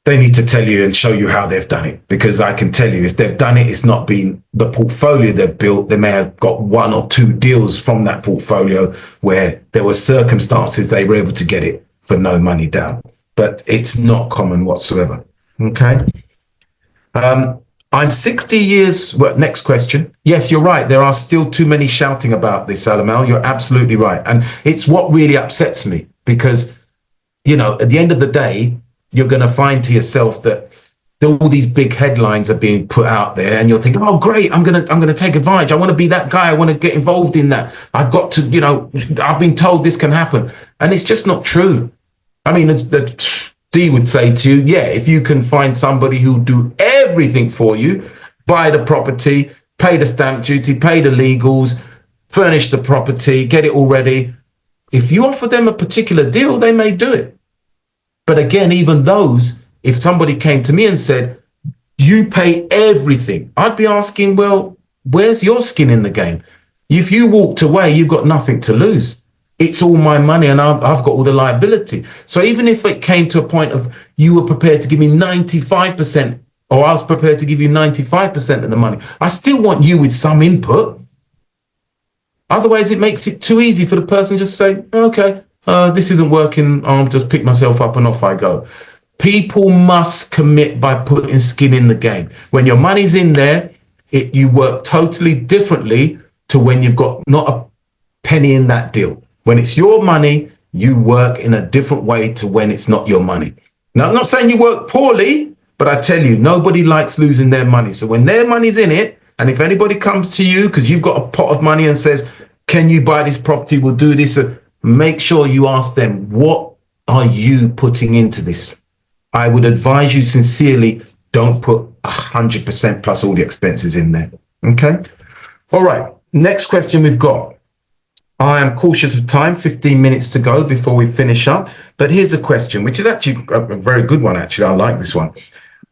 they need to tell you and show you how they've done it. Because I can tell you, if they've done it, it's not been the portfolio they've built. They may have got 1 or 2 deals from that portfolio where there were circumstances they were able to get it for no money down. But it's not common whatsoever. Okay. I'm 60 years. Well, next question. Yes, you're right. There are still too many shouting about this, Alamel. You're absolutely right. And it's what really upsets me, because, at the end of the day, you're going to find to yourself that all these big headlines are being put out there, and you're thinking, oh, great, I'm going to take advantage. I want to be that guy. I want to get involved in that. I've got to, I've been told this can happen. And it's just not true. I mean, as Dee would say to you, yeah, if you can find somebody who'll do everything for you, buy the property, pay the stamp duty, pay the legals, furnish the property, get it all ready. If you offer them a particular deal, they may do it. But again, even those, if somebody came to me and said, you pay everything, I'd be asking, well, where's your skin in the game? If you walked away, you've got nothing to lose. It's all my money and I've got all the liability. So even if it came to a point of you were prepared to give me 95%, or I was prepared to give you 95% of the money, I still want you with some input. Otherwise, it makes it too easy for the person just to say, okay, this isn't working. I'll just pick myself up and off I go. People must commit by putting skin in the game. When your money's in there, you work totally differently to when you've got not a penny in that deal. When it's your money, you work in a different way to when it's not your money. Now, I'm not saying you work poorly, but I tell you, nobody likes losing their money. So when their money's in it, and if anybody comes to you because you've got a pot of money and says, can you buy this property? We'll do this. Make sure you ask them, what are you putting into this? I would advise you sincerely, don't put 100% plus all the expenses in there. Okay. All right. Next question we've got. I am cautious of time, 15 minutes to go before we finish up. But here's a question, which is actually a very good one, actually. I like this one.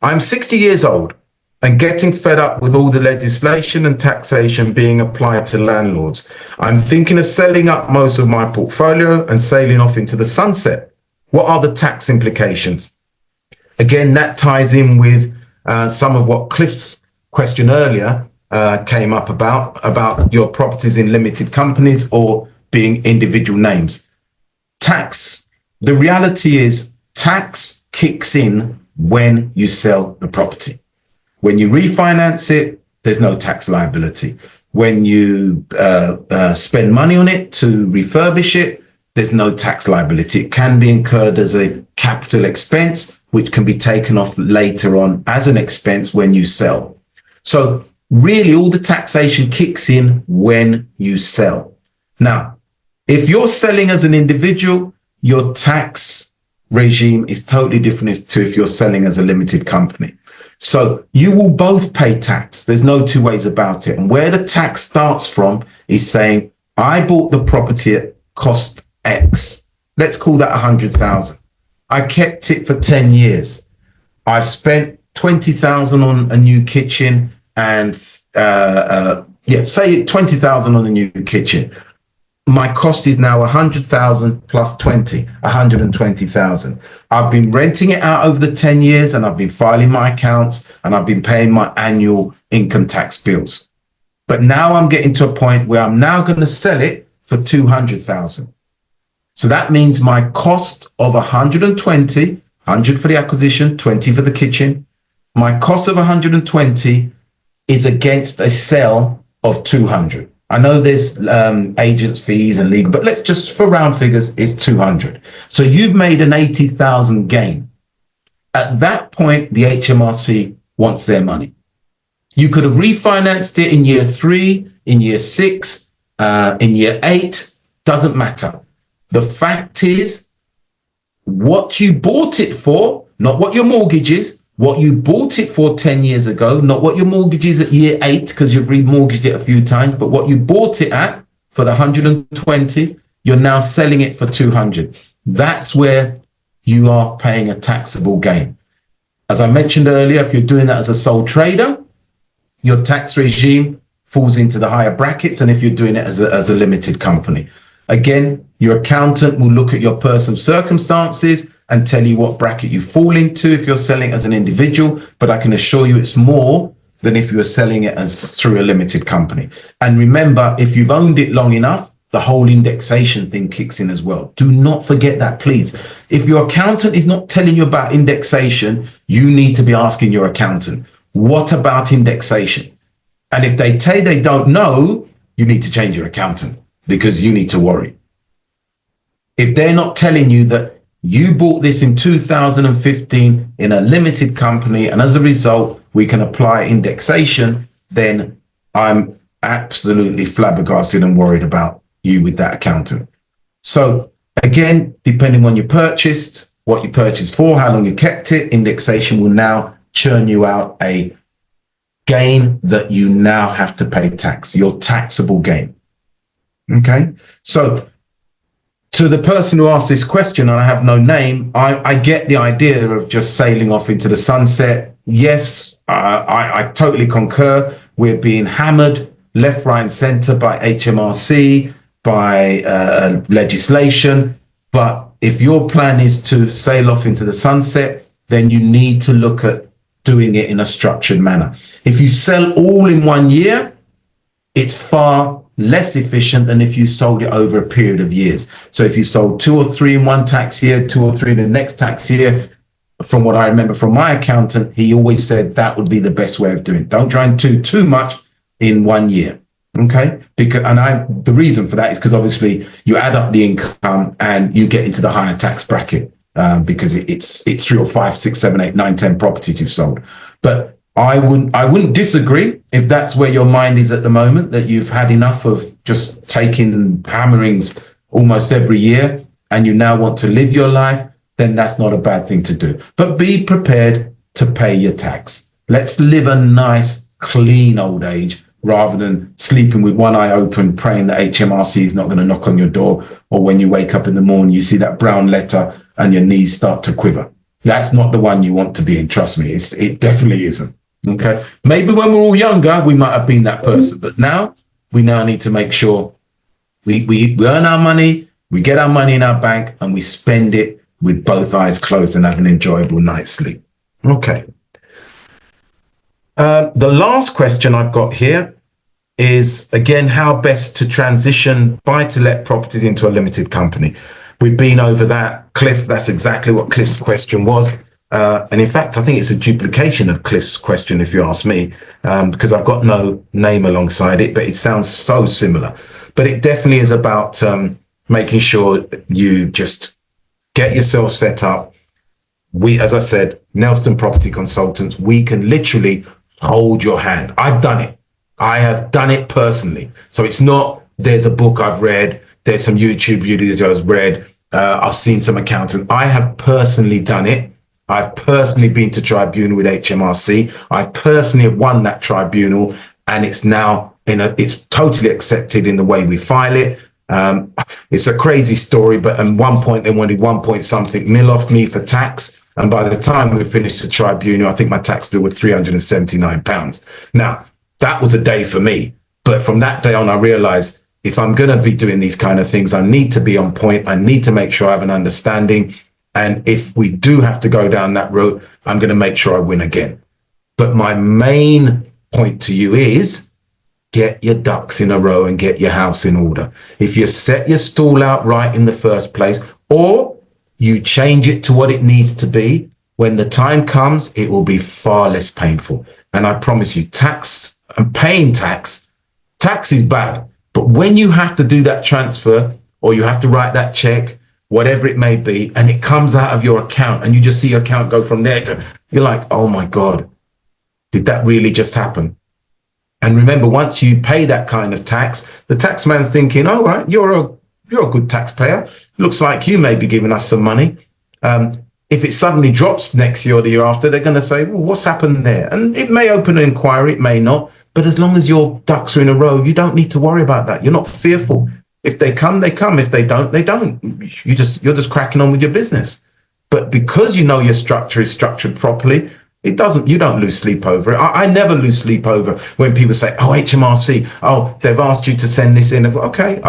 I'm 60 years old and getting fed up with all the legislation and taxation being applied to landlords. I'm thinking of selling up most of my portfolio and sailing off into the sunset. What are the tax implications? Again, that ties in with some of what Cliff's question earlier came up about your properties in limited companies or being individual names. Tax, the reality is tax kicks in when you sell the property. When you refinance it, there's no tax liability. When you spend money on it to refurbish it, there's no tax liability. It can be incurred as a capital expense, which can be taken off later on as an expense when you sell. So really, all the taxation kicks in when you sell. Now, if you're selling as an individual, your tax regime is totally different to if you're selling as a limited company. So you will both pay tax. There's no two ways about it. And where the tax starts from is saying, I bought the property at cost X. Let's call that 100,000. I kept it for 10 years. I've spent 20,000 on a new kitchen and say 20,000 on a new kitchen. My cost is now 100,000 plus 120,000. I've been renting it out over the 10 years and I've been filing my accounts and I've been paying my annual income tax bills. But now I'm getting to a point where I'm now going to sell it for 200,000. So that means my cost of 120, 100 for the acquisition, 20 for the kitchen. My cost of 120 is against a sale of 200. I know there's agents fees and legal, but let's just, for round figures, it's 200. So you've made an 80,000 gain. At that point, the HMRC wants their money. You could have refinanced it in year 3, in year 6, in year 8, doesn't matter. The fact is, what you bought it for, not what your mortgage is, what you bought it for 10 years ago, not what your mortgage is at year 8, because you've remortgaged it a few times, but what you bought it at for the 120, you're now selling it for 200. That's where you are paying a taxable gain. As I mentioned earlier, if you're doing that as a sole trader, your tax regime falls into the higher brackets, and if you're doing it as a limited company. Again, your accountant will look at your personal circumstances and tell you what bracket you fall into if you're selling as an individual, but I can assure you it's more than if you were selling it as through a limited company. And remember, if you've owned it long enough, the whole indexation thing kicks in as well. Do not forget that, please. If your accountant is not telling you about indexation, you need to be asking your accountant, what about indexation? And if they say they don't know, you need to change your accountant, because you need to worry. If they're not telling you that you bought this in 2015 in a limited company, and as a result, we can apply indexation, then I'm absolutely flabbergasted and worried about you with that accountant. So again, depending on your purchased, what you purchased for, how long you kept it, indexation will now churn you out a gain that you now have to pay tax, your taxable gain. Okay, so to the person who asked this question, and I have no name, I get the idea of just sailing off into the sunset. Yes, I totally concur. We're being hammered left, right, and centre by HMRC, by legislation. But if your plan is to sail off into the sunset, then you need to look at doing it in a structured manner. If you sell all in 1 year, it's far less efficient than if you sold it over a period of years. So if you sold 2 or 3 in one tax year, 2 or 3 in the next tax year, from what I remember from my accountant, he always said that would be the best way of doing it. Don't try and do too much in 1 year. Okay, because the reason for that is because obviously you add up the income and you get into the higher tax bracket, because it's 3 or 5, 6, 7, 8, 9, 10 properties you've sold. But I wouldn't disagree if that's where your mind is at the moment, that you've had enough of just taking hammerings almost every year and you now want to live your life. Then that's not a bad thing to do. But be prepared to pay your tax. Let's live a nice, clean old age, rather than sleeping with one eye open, praying that HMRC is not going to knock on your door, or when you wake up in the morning, you see that brown letter and your knees start to quiver. That's not the one you want to be in. Trust me, it definitely isn't. Okay. Maybe when we're all younger, we might have been that person, but now we need to make sure we earn our money, we get our money in our bank, and we spend it with both eyes closed and have an enjoyable night's sleep. Okay. The last question I've got here is, again, how best to transition buy-to-let properties into a limited company. We've been over that. Cliff, that's exactly what Cliff's question was. And in fact, I think it's a duplication of Cliff's question, if you ask me, because I've got no name alongside it, but it sounds so similar. But it definitely is about making sure you just get yourself set up. We, as I said, Nelson Property Consultants, we can literally hold your hand. I've done it. I have done it personally. So it's not, there's a book I've read, there's some YouTube videos I've read, I've seen some accountants. I have personally done it. I've personally been to tribunal with HMRC. I personally have won that tribunal, and it's now it's totally accepted in the way we file it. It's a crazy story, but at one point they wanted 1 point something mil off me for tax. And by the time we finished the tribunal, I think my tax bill was £379. Now, that was a day for me. But from that day on, I realized if I'm going to be doing these kind of things, I need to be on point. I need to make sure I have an understanding. And if we do have to go down that route, I'm going to make sure I win again. But my main point to you is get your ducks in a row and get your house in order. If you set your stall out right in the first place, or you change it to what it needs to be, when the time comes, it will be far less painful. And I promise you, tax and paying tax is bad. But when you have to do that transfer, or you have to write that check, whatever it may be, and it comes out of your account and you just see your account go from there to, you're like, oh my God, did that really just happen? And remember, once you pay that kind of tax, the tax man's thinking, all right, you're a good taxpayer. Looks like you may be giving us some money. If it suddenly drops next year or the year after, they're going to say, well, what's happened there? And it may open an inquiry, it may not. But as long as your ducks are in a row, you don't need to worry about that. You're not fearful. If they come, they come. If they don't, they don't. You're just cracking on with your business. But because you know your structure is structured properly, you don't lose sleep over it. I never lose sleep over when people say, oh, HMRC, oh, they've asked you to send this in. Okay,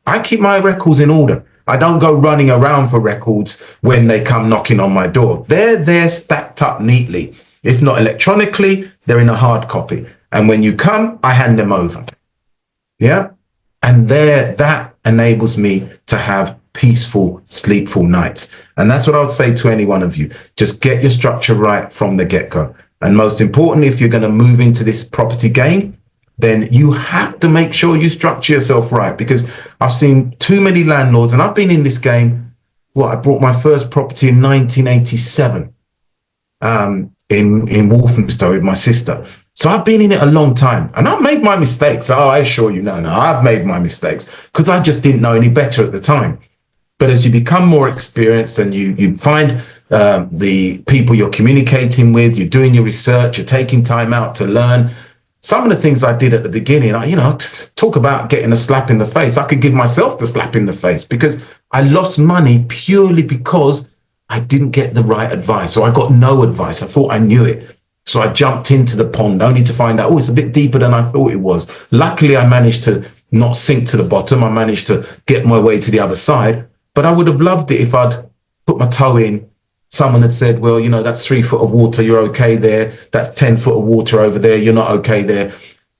I keep my records in order. I don't go running around for records when they come knocking on my door. They're there stacked up neatly. If not electronically, they're in a hard copy. And when you come, I hand them over. Yeah. And that enables me to have peaceful, sleepful nights. And that's what I would say to any one of you. Just get your structure right from the get-go. And most importantly, if you're going to move into this property game, then you have to make sure you structure yourself right. Because I've seen too many landlords, and I've been in this game. I bought my first property in 1987 in Walthamstow with my sister. So I've been in it a long time, and I've made my mistakes. Oh, I assure you, no, I've made my mistakes because I just didn't know any better at the time. But as you become more experienced and you find the people you're communicating with, you're doing your research, you're taking time out to learn. Some of the things I did at the beginning, talk about getting a slap in the face. I could give myself the slap in the face because I lost money purely because I didn't get the right advice. So I got no advice. I thought I knew it. So I jumped into the pond only to find out, it's a bit deeper than I thought it was. Luckily, I managed to not sink to the bottom. I managed to get my way to the other side. But I would have loved it if I'd put my toe in. Someone had said, well, that's 3 foot of water. You're okay there. That's 10 foot of water over there. You're not okay there.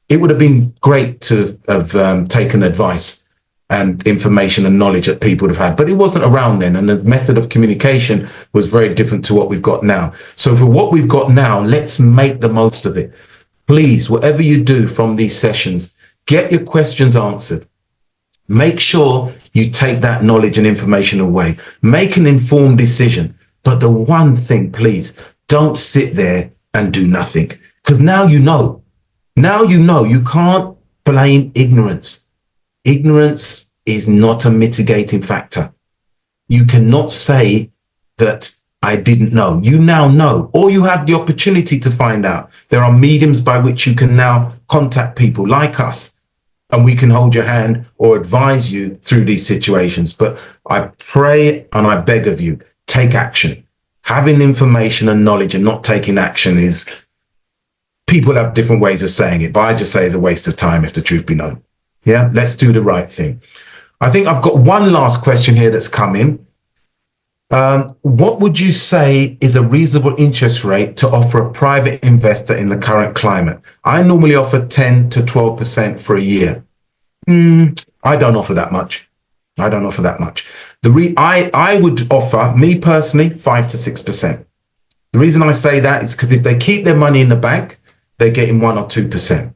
It would have been great to have taken advice and information and knowledge that people would have had. But it wasn't around then. And the method of communication was very different to what we've got now. So for what we've got now, let's make the most of it. Please, whatever you do from these sessions, Get your questions answered. Make sure you take that knowledge and information away. Make an informed decision. But the one thing, please, don't sit there and do nothing. Because now you know. Now you know. You can't blame ignorance. Ignorance is not a mitigating factor. You cannot say that I didn't know. You now know, or you have the opportunity to find out. There are mediums by which you can now contact people like us, and we can hold your hand or advise you through these situations. But I pray and I beg of you, take action. Having information and knowledge and not taking action is, people have different ways of saying it, but I just say it's a waste of time if the truth be known. Yeah, let's do the right thing. I think I've got one last question here that's come in. What would you say is a reasonable interest rate to offer a private investor in the current climate? I normally offer 10 to 12% for a year. I don't offer that much. I don't offer that much. I would offer, me personally, 5 to 6%. The reason I say that is because if they keep their money in the bank, they're getting 1 or 2%.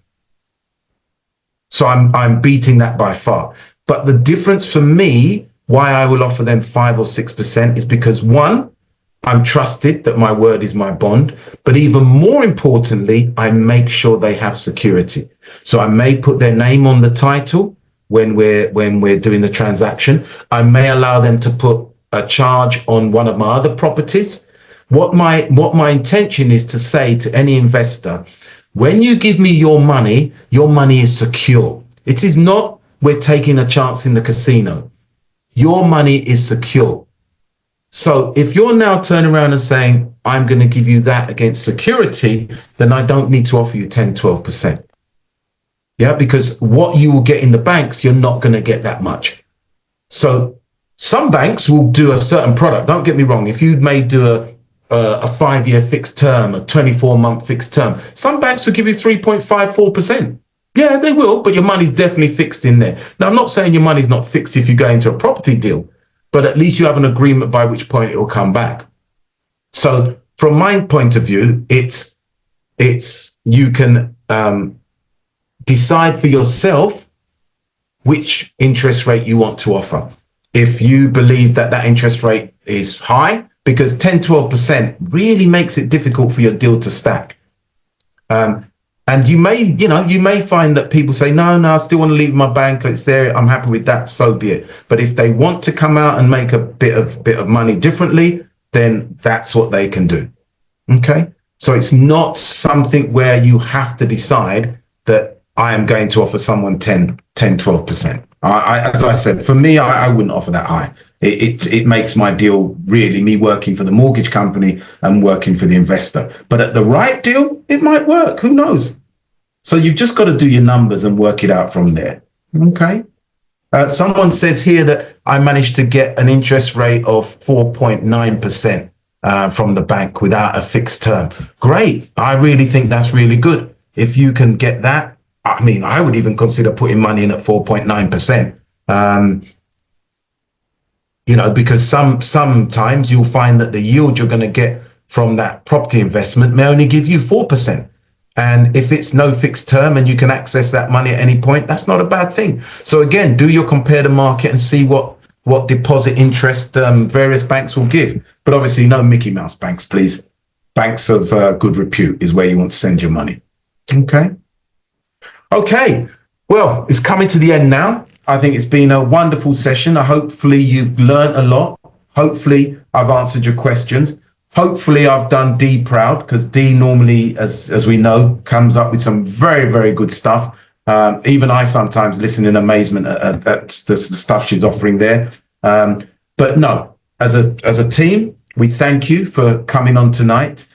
So I'm beating that by far. But the difference for me, why I will offer them 5 or 6% is because, one, I'm trusted that my word is my bond. But even more importantly, I make sure they have security. So I may put their name on the title when we're doing the transaction. I may allow them to put a charge on one of my other properties. What my intention is to say to any investor, when you give me your money is secure. It is not we're taking a chance in the casino. Your money is secure. So if you're now turning around and saying, I'm going to give you that against security, then I don't need to offer you 10, 12%. Yeah, because what you will get in the banks, you're not going to get that much. So some banks will do a certain product. Don't get me wrong. If you may do a 5-year fixed term, a 24-month fixed term, some banks will give you 3.54%. Yeah, they will, but your money's definitely fixed in there. Now, I'm not saying your money's not fixed if you go into a property deal, but at least you have an agreement by which point it will come back. So from my point of view, it's you can decide for yourself which interest rate you want to offer. If you believe that interest rate is high, because 10, 12% really makes it difficult for your deal to stack. And you may find that people say, no, I still want to leave my bank. It's there. I'm happy with that. So be it. But if they want to come out and make a bit of money differently, then that's what they can do. Okay. So it's not something where you have to decide that I am going to offer someone 10, 12%. As I said, for me, I wouldn't offer that high. It makes my deal really me working for the mortgage company and working for the investor. But at the right deal, it might work. Who knows? So you've just got to do your numbers and work it out from there. Okay. Someone says here that I managed to get an interest rate of 4.9% from the bank without a fixed term. Great. I really think that's really good. If you can get that, I mean, I would even consider putting money in at 4.9%. Because sometimes you'll find that the yield you're going to get from that property investment may only give you 4%. And if it's no fixed term and you can access that money at any point, that's not a bad thing. So again, do your compare the market and see what deposit interest various banks will give. But obviously no Mickey Mouse banks, please. Banks of good repute is where you want to send your money. Okay. Well, it's coming to the end now. I think it's been a wonderful session. Hopefully you've learned a lot. Hopefully I've answered your questions. Hopefully I've done Dee proud, because Dee normally, as we know, comes up with some very, very good stuff. Even I sometimes listen in amazement at the stuff she's offering there. But no, as a team, we thank you for coming on tonight.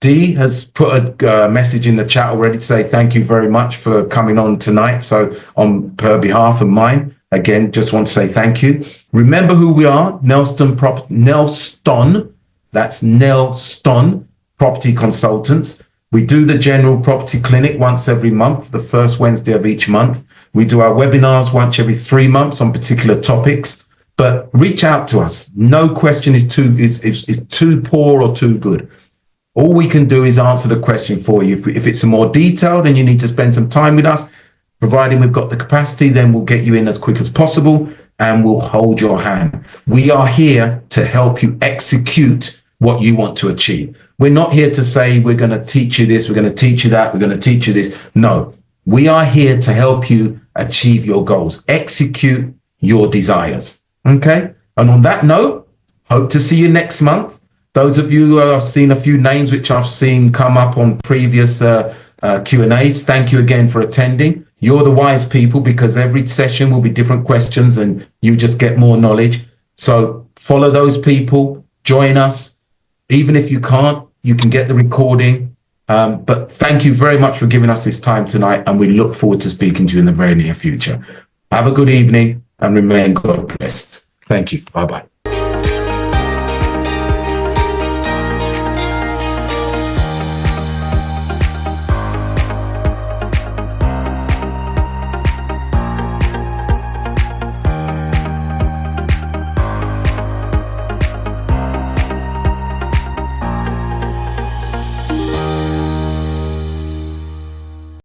Dee has put a message in the chat already to say thank you very much for coming on tonight. So on her behalf and mine, again, just want to say thank you. Remember who we are, Nelston, that's Nelston Property Consultants. We do the general property clinic once every month, the first Wednesday of each month. We do our webinars once every 3 months on particular topics. But reach out to us. No question is too poor or too good. All we can do is answer the question for you. If it's more detailed and you need to spend some time with us, Providing we've got the capacity, then we'll get you in as quick as possible and we'll hold your hand. We are here to help you execute what you want to achieve. We're not here to say we're going to teach you this, we're going to teach you that, we're going to teach you this. No, we are here to help you achieve your goals, execute your desires. Okay? And on that note, hope to see you next month. Those of you who have seen a few names which I've seen come up on previous Q&As, thank you again for attending. You're the wise people because every session will be different questions and you just get more knowledge. So follow those people, join us. Even if you can't, you can get the recording. But thank you very much for giving us this time tonight and we look forward to speaking to you in the very near future. Have a good evening and remain God blessed. Thank you. Bye-bye.